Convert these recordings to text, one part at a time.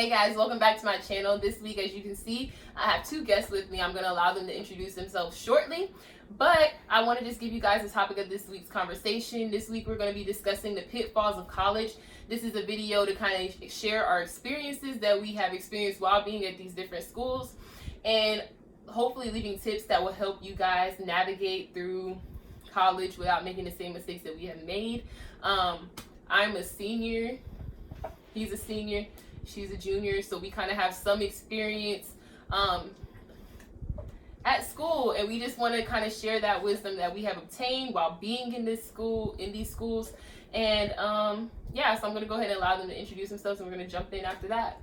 Hey guys, welcome back to my channel. This week, as you can see, I have two guests with me. I'm going to allow them to introduce themselves shortly, but I want to just give you guys the topic of this week's conversation. This week we're going to be discussing the pitfalls of college. This is a video to kind of share our experiences that we have experienced while being at these different schools, and hopefully leaving tips that will help you guys navigate through college without making the same mistakes that we have made. I'm a senior, he's a senior, she's a junior, so we kind of have some experience at school, and we just want to kind of share that wisdom that we have obtained while being in these schools. And yeah, so I'm going to go ahead and allow them to introduce themselves, and we're going to jump in after that.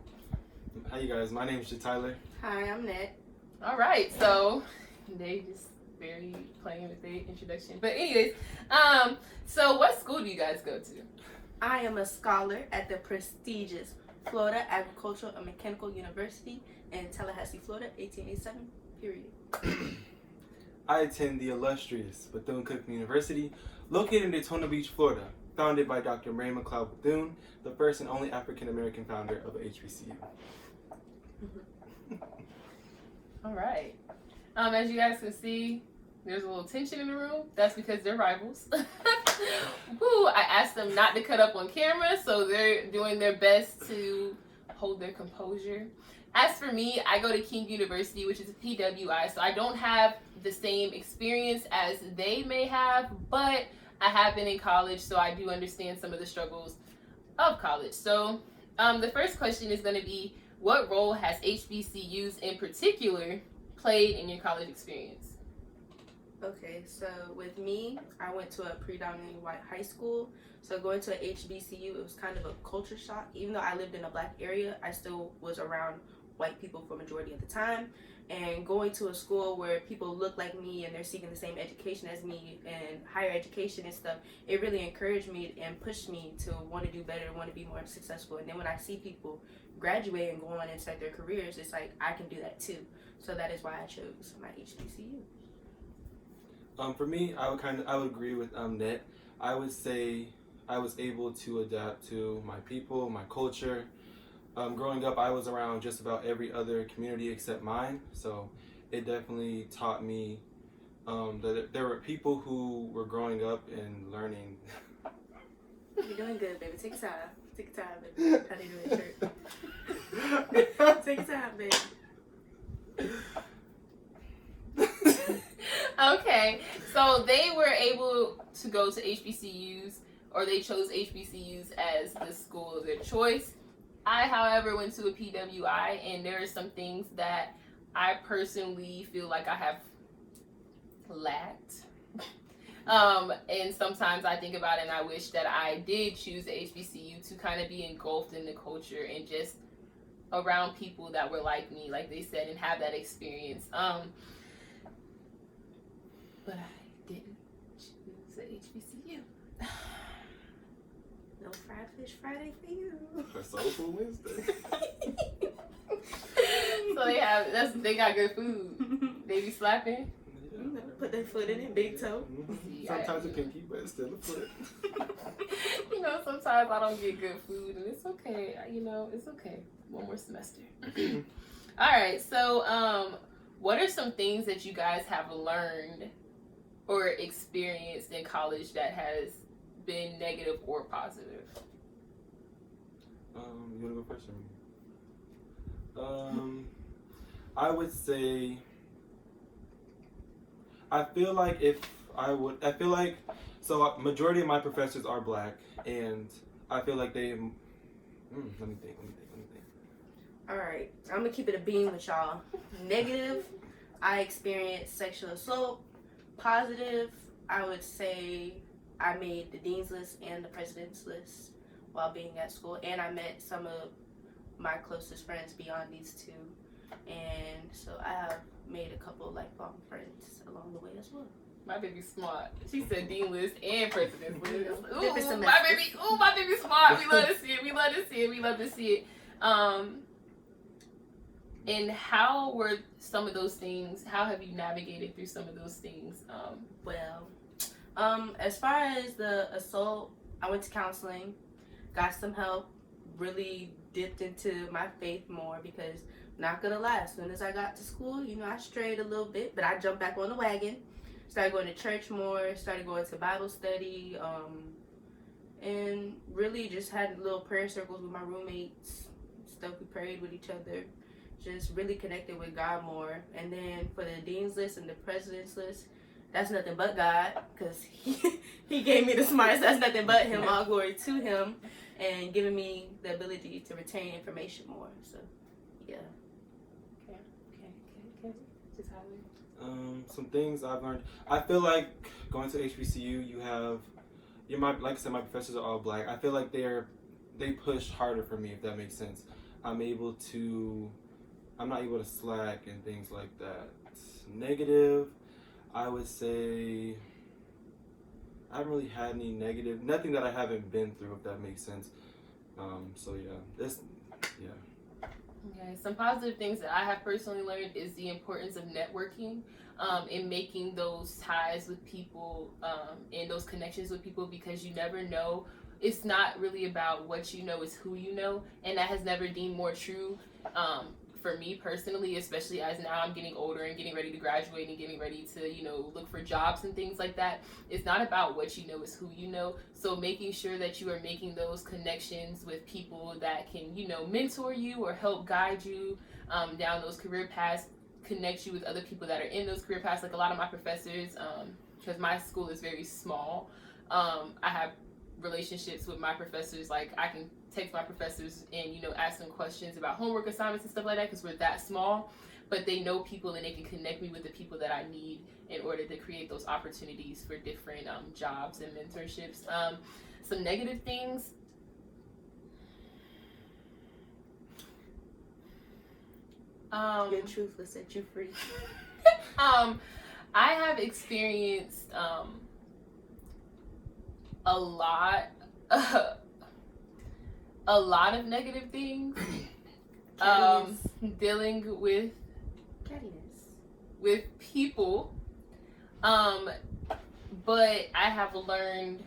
Hi you guys, my name is Jatyler. Hi, I'm Nette. All right, so they just very playing with the introduction, but anyways, so what school do you guys go to? I am a scholar at the prestigious Florida Agricultural and Mechanical University in Tallahassee, Florida, 1887, period. I attend the illustrious Bethune-Cookman University, located in Daytona Beach, Florida, founded by Dr. Mary McLeod Bethune, the first and only African-American founder of HBCU. All right. As you guys can see, there's a little tension in the room. That's because they're rivals. Woo, I asked them not to cut up on camera, so they're doing their best to hold their composure. As for me, I go to King University, which is a PWI, so I don't have the same experience as they may have, but I have been in college, so I do understand some of the struggles of college. So the first question is going to be, what role has HBCUs in particular played in your college experience? Okay, so with me, I went to a predominantly white high school. So going to a HBCU, it was kind of a culture shock. Even though I lived in a black area, I still was around white people for majority of the time. And going to a school where people look like me and they're seeking the same education as me and higher education and stuff, it really encouraged me and pushed me to want to do better and want to be more successful. And then when I see people graduate and go on and start their careers, it's like I can do that too. So that is why I chose my HBCU. For me, I would agree with Nette. I would say I was able to adapt to my people, my culture. Growing up, I was around just about every other community except mine, so it definitely taught me that there were people who were growing up and learning. You're doing good, baby. Take your time. Take your time, baby. How do you do it, shirt? Take your time, baby. Okay, so they were able to go to HBCUs, or they chose HBCUs as the school of their choice. I, however, went to a PWI, and there are some things that I personally feel like I have lacked. And sometimes I think about it and I wish that I did choose the HBCU to kind of be engulfed in the culture and just around people that were like me, like they said, and have that experience. But I didn't choose the HBCU. No fried fish Friday for you. For Soulful Wednesday. So they got good food. They be slapping. Yeah. Put their foot in it, big toe. Sometimes a pinky, but it's still a foot. You know, sometimes I don't get good food, and it's okay. You know, it's okay. One more semester. All right. So, what are some things that you guys have learned or experienced in college that has been negative or positive? You wanna go first or me? I would say, I feel like majority of my professors are black, and I feel like they, let me think. All right, I'm gonna keep it a beam with y'all. Negative, I experienced sexual assault. Positive, I would say I made the dean's list and the president's list while being at school, and I met some of my closest friends beyond these two, and so I have made a couple lifelong friends along the way as well. My baby smart. She said dean list and president's list. Ooh, Different my baby smart. We love to see it. We love to see it. And how were some of those things? How have you navigated through some of those things? As far as the assault, I went to counseling, got some help, really dipped into my faith more because, not gonna lie, as soon as I got to school, you know, I strayed a little bit, but I jumped back on the wagon, started going to church more, started going to Bible study, and really just had little prayer circles with my roommates, stuff we prayed with each other, just really connected with God more. And then for the dean's list and the president's list, that's nothing but God, because he gave me the smarts. That's nothing but him. All glory to him, and giving me the ability to retain information more. So, yeah. Okay. Jatyler? Some things I've learned. I feel like going to HBCU, like I said, my professors are all black. I feel like they push harder for me, if that makes sense. I'm not able to slack and things like that. Negative, I would say I haven't really had any negative, nothing that I haven't been through, if that makes sense. So yeah. Okay, some positive things that I have personally learned is the importance of networking, and making those ties with people, and those connections with people, because you never know. It's not really about what you know, it's who you know, and that has never been more true for me personally, especially as now I'm getting older and getting ready to graduate and getting ready to, you know, look for jobs and things like that. It's not about what you know, it's who you know. So making sure that you are making those connections with people that can, you know, mentor you or help guide you down those career paths, connect you with other people that are in those career paths. Like a lot of my professors, because my school is very small, I have relationships with my professors. Like I can text my professors and, you know, ask them questions about homework assignments and stuff like that, because we're that small, but they know people and they can connect me with the people that I need in order to create those opportunities for different jobs and mentorships. Some negative things, Your truth will set you free. I have experienced a lot of negative things, dealing with people, but I have learned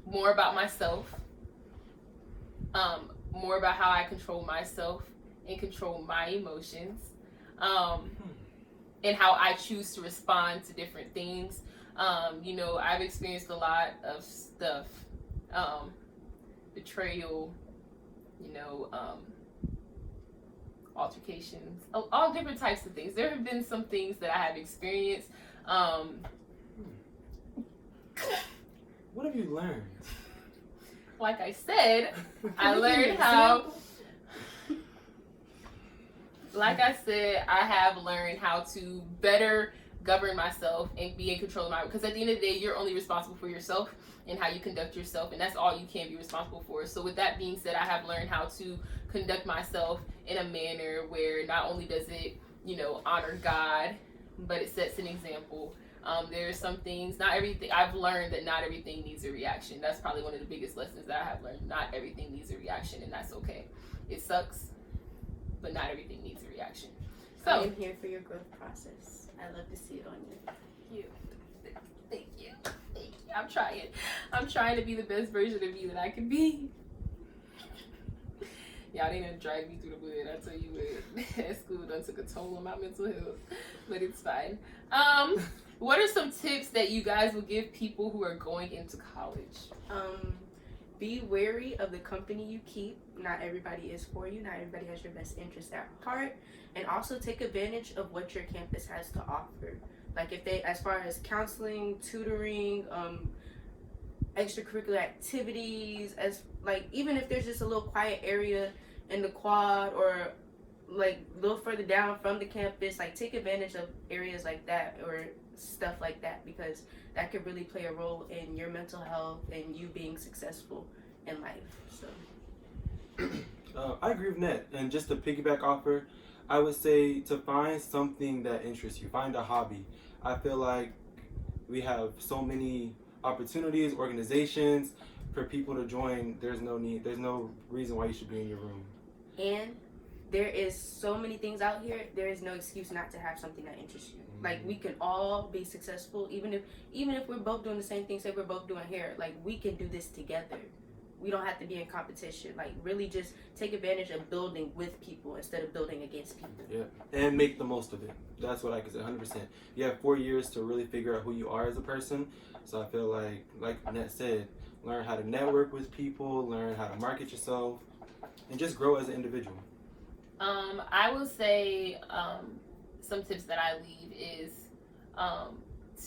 more about myself, more about how I control myself and control my emotions, and how I choose to respond to different things. You know, I've experienced a lot of stuff, betrayal, you know, altercations, all different types of things. There have been some things that I have experienced. What have you learned? Like I said, I learned how. Like I said, I have learned how to better govern myself and be in control of my, because at the end of the day, you're only responsible for yourself and how you conduct yourself, and that's all you can be responsible for. So with that being said, I have learned how to conduct myself in a manner where not only does it, you know, honor God, but it sets an example. There are some things, not everything, I've learned that not everything needs a reaction. That's probably one of the biggest lessons that I have learned. Not everything needs a reaction, and that's okay. It sucks, but not everything needs a reaction. So I am here for your growth process. I love to see it on you. Thank you. I'm trying to be the best version of you that I can be. Y'all didn't drag me through the mud. I tell you what, that school done took a toll on my mental health, but it's fine. What are some tips that you guys will give people who are going into college? Be wary of the company you keep. Not everybody is for you. Not everybody has your best interest at heart. And also take advantage of what your campus has to offer. Like if they, as far as counseling, tutoring, extracurricular activities, as like even if there's just a little quiet area in the quad or like a little further down from the campus, like take advantage of areas like that or stuff like that, because that could really play a role in your mental health and you being successful in life. So I agree with Nette, and just to piggyback off her, I would say to find something that interests you. Find a hobby. I feel like we have so many opportunities, organizations for people to join. There's no reason why you should be in your room. And there is so many things out here. There is no excuse not to have something that interests you. Like we can all be successful, even if we're both doing the same thing. Say we're both doing hair, like we can do this together. we don't have to be in competition. Like, really just take advantage of building with people instead of building against people. Yeah, and make the most of it. That's what I could say, 100%. You have 4 years to really figure out who you are as a person. So I feel like Nette said, learn how to network with people, learn how to market yourself, and just grow as an individual. I will say some tips that I leave is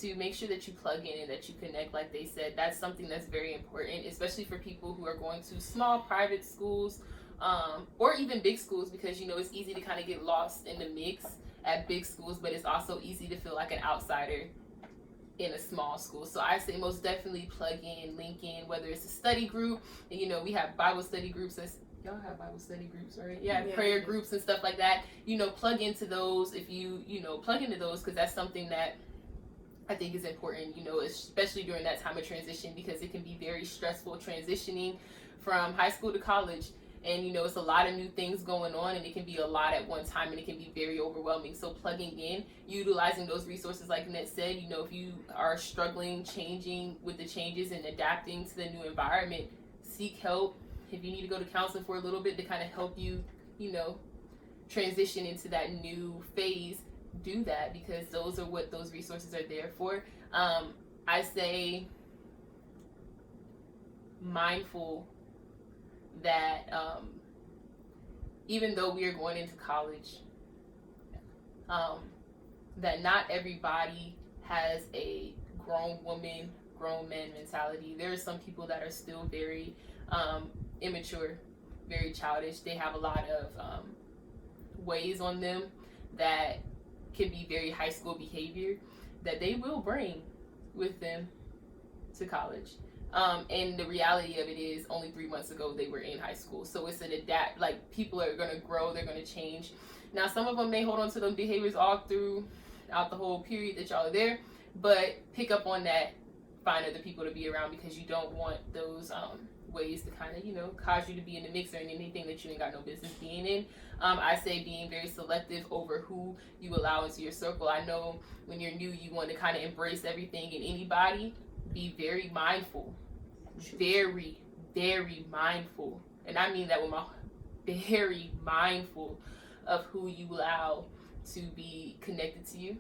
to make sure that you plug in and that you connect, like they said. That's something that's very important, especially for people who are going to small private schools or even big schools, because you know it's easy to kind of get lost in the mix at big schools, but it's also easy to feel like an outsider in a small school. So I say most definitely plug in, link in, whether it's a study group, and you know we have Bible study groups. Y'all have Bible study groups, right? Yeah, prayer groups and stuff like that. You know, plug into those if you plug into those, because that's something that I think is important, you know, especially during that time of transition, because it can be very stressful transitioning from high school to college. And, you know, it's a lot of new things going on, and it can be a lot at one time, and it can be very overwhelming. So plugging in, utilizing those resources, like Nette said, you know, if you are struggling, changing with the changes and adapting to the new environment, seek help. If you need to go to counseling for a little bit to kind of help you, you know, transition into that new phase, do that, because those are what those resources are there for. I say mindful that even though we are going into college, that not everybody has a grown woman, grown man mentality. There are some people that are still very immature, very childish. They have a lot of ways on them that can be very high school behavior that they will bring with them to college. And the reality of it is only 3 months ago they were in high school. So it's an like people are going to grow, they're going to change. Now some of them may hold on to them behaviors all throughout the whole period that y'all are there, but pick up on that, find other people to be around, because you don't want those ways to kind of, you know, cause you to be in the mix or in anything that you ain't got no business being in. I say being very selective over who you allow into your circle. I know when you're new, you want to kind of embrace everything and anybody. Be very mindful. Very, very mindful. And I mean that with my very mindful of who you allow to be connected to you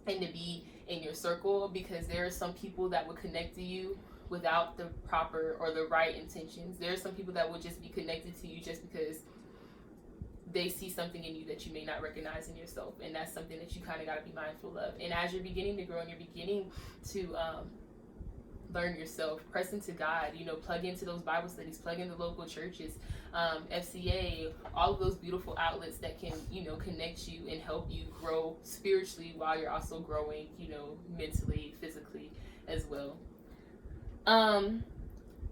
and to be in your circle, because there are some people that would connect to you without the proper or the right intentions. There are some people that will just be connected to you just because they see something in you that you may not recognize in yourself, and that's something that you kind of got to be mindful of. And as you're beginning to grow and you're beginning to learn yourself, press into God, you know, plug into those Bible studies, plug into local churches, FCA, all of those beautiful outlets that can, you know, connect you and help you grow spiritually while you're also growing, you know, mentally, physically as well.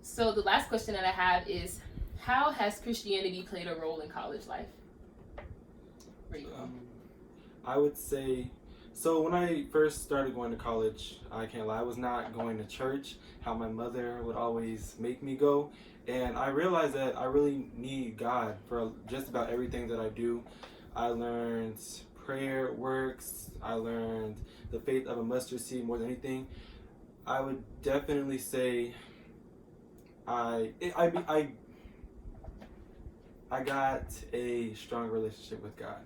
So the last question that I have is, how has Christianity played a role in college life? Where you go? I would say, so when I first started going to college, I can't lie, I was not going to church, how my mother would always make me go. And I realized that I really need God for just about everything that I do. I learned prayer works. I learned the faith of a mustard seed more than anything. I would definitely say I got a strong relationship with God.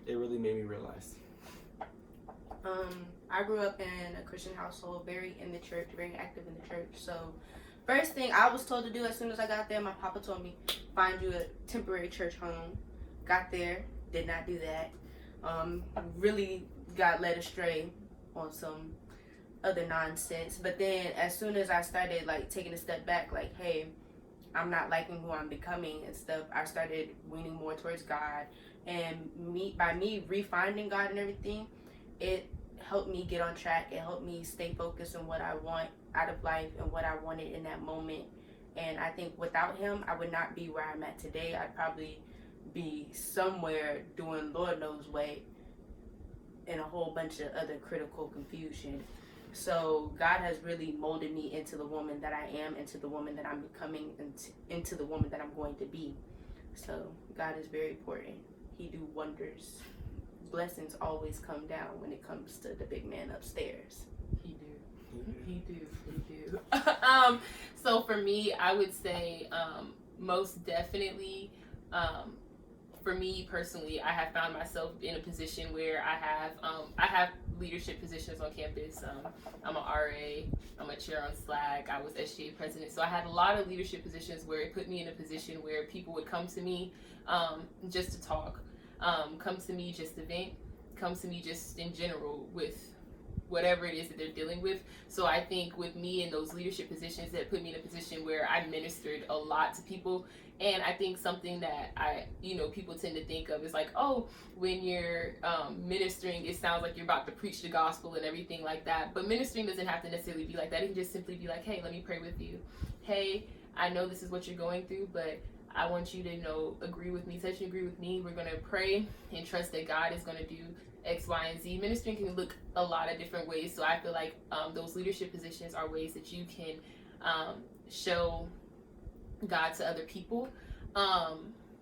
It really made me realize. I grew up in a Christian household, very in the church, very active in the church. So first thing I was told to do as soon as I got there, my papa told me, find you a temporary church home. Got there, did not do that. Really got led astray on some other nonsense. But then as soon as I started like taking a step back, like, hey, I'm not liking who I'm becoming and stuff, I started leaning more towards God. And by me refinding God and everything, it helped me get on track. It helped me stay focused on what I want out of life and what I wanted in that moment. And I think without him, I would not be where I'm at today. I'd probably be somewhere doing Lord knows what and a whole bunch of other critical confusion. So God has really molded me into the woman that I am, into the woman that I'm becoming, into the woman that I'm going to be. So God is very important. He do wonders. Blessings always come down when it comes to the big man upstairs. He do. So for me, I would say most definitely, for me personally, I have found myself in a position where I have leadership positions on campus. I'm an RA, I'm a chair on SLAC, I was SGA president. So I had a lot of leadership positions where it put me in a position where people would come to me just to talk, come to me just to vent, come to me just in general with whatever it is that they're dealing with. So I think with me in those leadership positions, that put me in a position where I ministered a lot to people. And I think something that people tend to think of is like, oh, when you're ministering, it sounds like you're about to preach the gospel and everything like that. But ministering doesn't have to necessarily be like that. It can just simply be like, hey, let me pray with you. Hey, I know this is what you're going through, but I want you to agree with me, touch and agree with me. We're going to pray and trust that God is going to do X, Y, and Z. Ministering can look a lot of different ways. So I feel like those leadership positions are ways that you can show God to other people.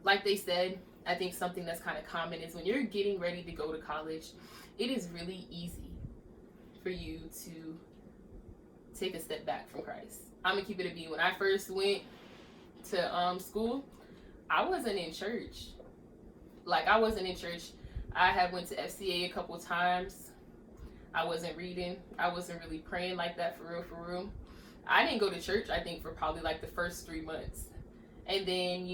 Like they said, I think something that's kind of common is when you're getting ready to go to college, it is really easy for you to take a step back from Christ. I'm gonna keep it a beat. When I first went to school, I wasn't in church. I had went to FCA a couple times. I wasn't reading. I wasn't really praying like that for real. I didn't go to church, I think, for probably like the first 3 months. And then,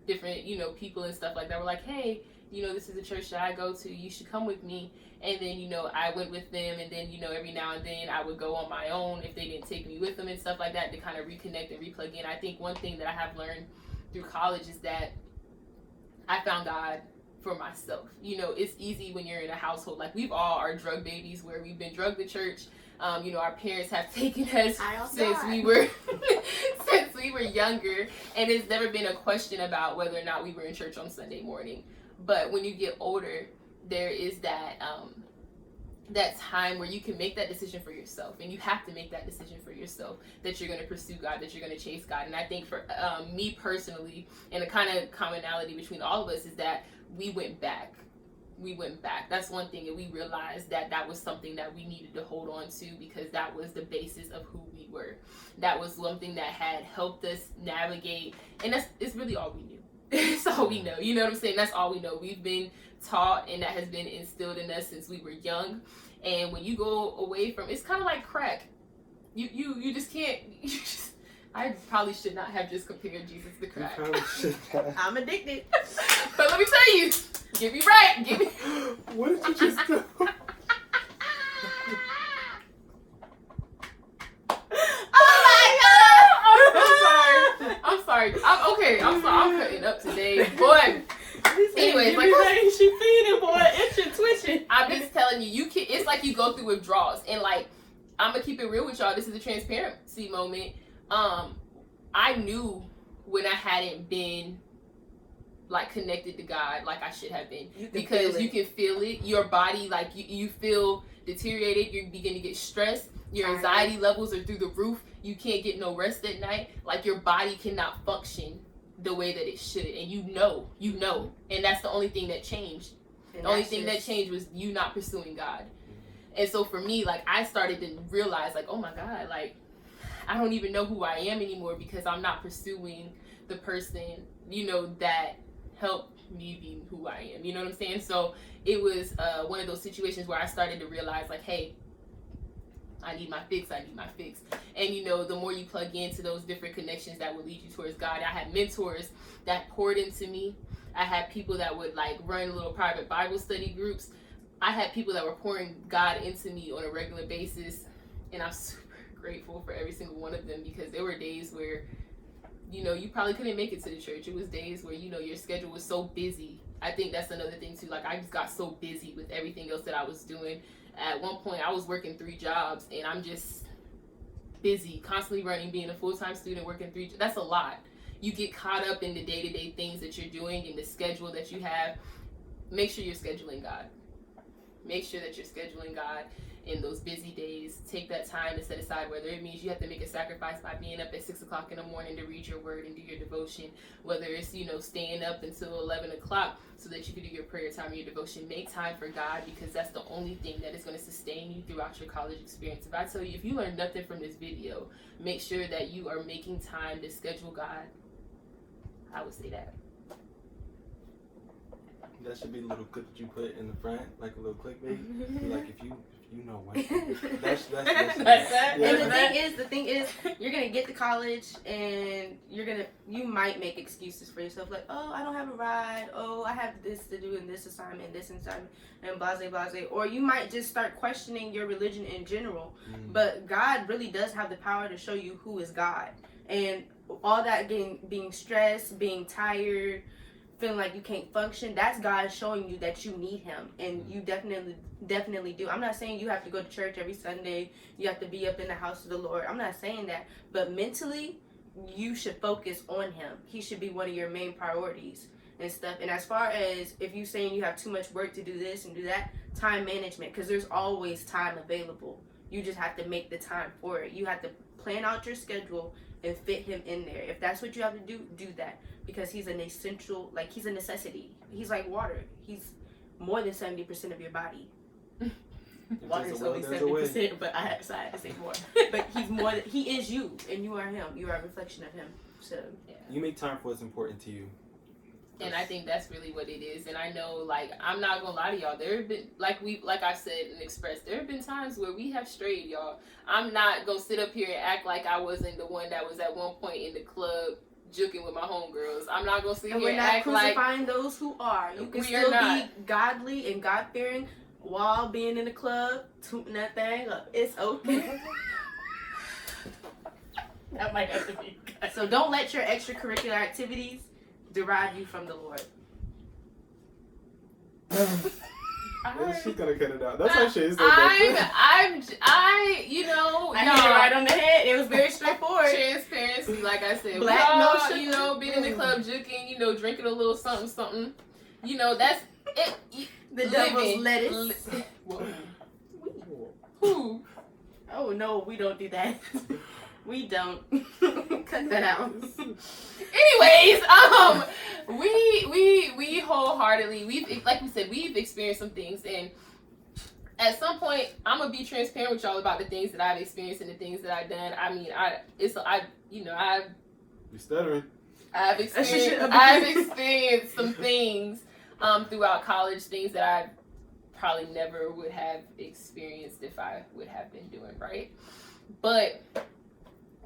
different, people and stuff like that were like, hey, this is a church that I go to. You should come with me. And then, I went with them. And then, every now and then I would go on my own if they didn't take me with them and stuff like that to kind of reconnect and replug in. I think one thing that I have learned through college is that I found God for myself. It's easy when you're in a household. Like, we've all are drug babies where we've been drugged to church. Our parents have taken us since we were younger, and it's never been a question about whether or not we were in church on Sunday morning. But when you get older, there is that time where you can make that decision for yourself, and you have to make that decision for yourself that you're going to pursue God, that you're going to chase God. And I think for me personally, and a kind of commonality between all of us is that we went back. That's one thing, and we realized that was something that we needed to hold on to, because that was the basis of who we were. That was one thing that had helped us navigate, and it's really all we knew. It's all we know. You know what I'm saying? That's all we know. We've been taught, and that has been instilled in us since we were young. And when you go away from, it's kind of like crack. You just can't. I probably should not have just compared Jesus to crack. I'm addicted. But let me tell you, get me right. Get me. What did you just do? I'm sorry. I'm okay. I'm cutting up today, boy. Anyways, like she feeding, boy, itching, twitching. I'm just telling you, it's like you go through withdrawals, and like, I'm gonna keep it real with y'all. This is a transparency moment. I knew when I hadn't been like connected to God like I should have been, because you can feel it. Your body, like you feel deteriorated. You begin to get stressed. Your anxiety levels are through the roof. You can't get no rest at night. Like, your body cannot function the way that it should, and you know, and that's the only thing that changed. The only thing that changed was you not pursuing God. And so for me, like, I started to realize, like, oh my God, like, I don't even know who I am anymore, because I'm not pursuing the person, that helped me be who I am. You know what I'm saying? So it was one of those situations where I started to realize, like, hey, I need my fix. And the more you plug into those different connections that would lead you towards God. I had mentors that poured into me. I had people that would like run little private Bible study groups. I had people that were pouring God into me on a regular basis, and I'm super grateful for every single one of them, because there were days where you probably couldn't make it to the church. It was days where your schedule was so busy. I think that's another thing too. Like, I just got so busy with everything else that I was doing. At one point, I was working 3 jobs, and I'm just busy, constantly running, being a full-time student, working 3 jobs. That's a lot. You get caught up in the day-to-day things that you're doing and the schedule that you have. Make sure you're scheduling God. Make sure that you're scheduling God. in those busy days. Take that time to set aside, whether it means you have to make a sacrifice by being up at 6 o'clock in the morning to read your word and do your devotion, whether it's, you know, staying up until 11 o'clock so that you can do your prayer time and your devotion. Make time for God, because that's the only thing that is going to sustain you throughout your college experience. If I tell you, if you learn nothing from this video, make sure that you are making time to schedule God. I would say that. That should be a little clip that you put in the front, like a little clickbait. Like if you know what. That's that. Yeah. And the thing is, you're gonna get to college and you might make excuses for yourself, like, oh, I don't have a ride, oh, I have this to do in this assignment, and blase. Or you might just start questioning your religion in general. But God really does have the power to show you who is God. And all that being stressed, being tired, feeling like you can't function, that's God showing you that you need him, and you definitely do. I'm not saying you have to go to church every Sunday, you have to be up in the house of the Lord. I'm not saying that, but mentally you should focus on him. He should be one of your main priorities and stuff. And as far as if you're saying you have too much work to do this and do that, time management, because there's always time available. You just have to make the time for it. You have to plan out your schedule and fit him in there. If that's what you have to do, do that. Because he's an essential, like, he's a necessity. He's like water. He's more than 70% of your body. Water is only 70%, but I had to say more. But he's more. He is you, and you are him. You are a reflection of him. So yeah. You make time for what's important to you. And I think that's really what it is. And I know, like, I'm not gonna lie to y'all, there have been, like I said and expressed, there have been times where we have strayed, y'all. I'm not gonna sit up here and act like I wasn't the one that was at one point in the club juking with my homegirls. I'm not gonna sit here and act like... we're not crucifying those who are. You can still be godly and God-fearing while being in the club, tooting that thing up. It's okay. That might have to be. So don't let your extracurricular activities derive you from the Lord. She's gonna cut it out. That's how she said you know, I hit it right on the head. It was very straightforward. Transparency, like I said. Black, no sugar. You know, being in the club, juking, you know, drinking a little something. You know, that's it. The devil's lettuce. Who? Oh no, we don't do that. We don't. Cut that out. Anyways, we wholeheartedly, like we said, we've experienced some things, and at some point, I'm gonna be transparent with y'all about the things that I've experienced and the things that I've done. I mean, You stuttering. I've experienced some things throughout college, things that I probably never would have experienced if I would have been doing right. But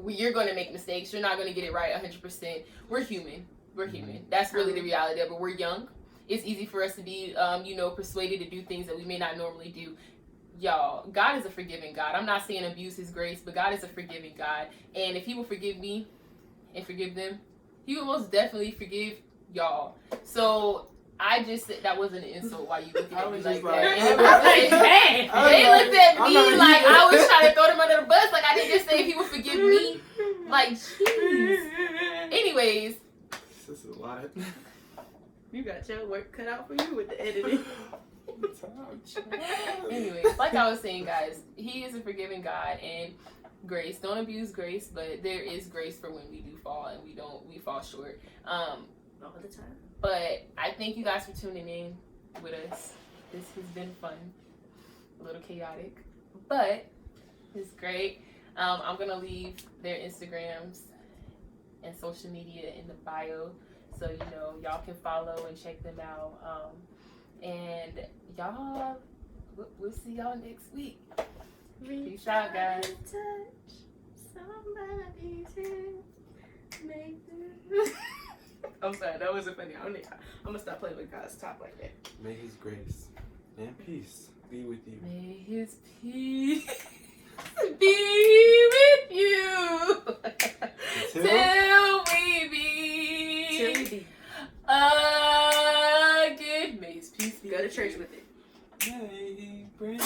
you're going to make mistakes. You're not going to get it right 100%. We're human. That's really the reality of it. We're young. It's easy for us to be, persuaded to do things that we may not normally do. Y'all, God is a forgiving God. I'm not saying abuse his grace, but God is a forgiving God. And if he will forgive me and forgive them, he will most definitely forgive y'all. So I just said that wasn't an insult. Why you looking at me like that? They looked at me like I was trying to throw them under the bus. Like I didn't just say if he would forgive me. Like, jeez. Anyways. This is a lot. You got your work cut out for you with the editing. Anyways, like I was saying, guys, he is a forgiving God, and grace. Don't abuse grace, but there is grace for when we do fall and we fall short. All the time. But I thank you guys for tuning in with us. This has been fun. A little chaotic, but it's great. I'm going to leave their Instagrams and social media in the bio. So, y'all can follow and check them out. And y'all, we'll see y'all next week. Peace out, guys. Touch somebody's hand. I'm sorry, that wasn't funny. I'm gonna stop playing with God's top like that. May his grace and peace be with you. May his peace be with you till we be again. May his peace be. Go to church with it. May he bring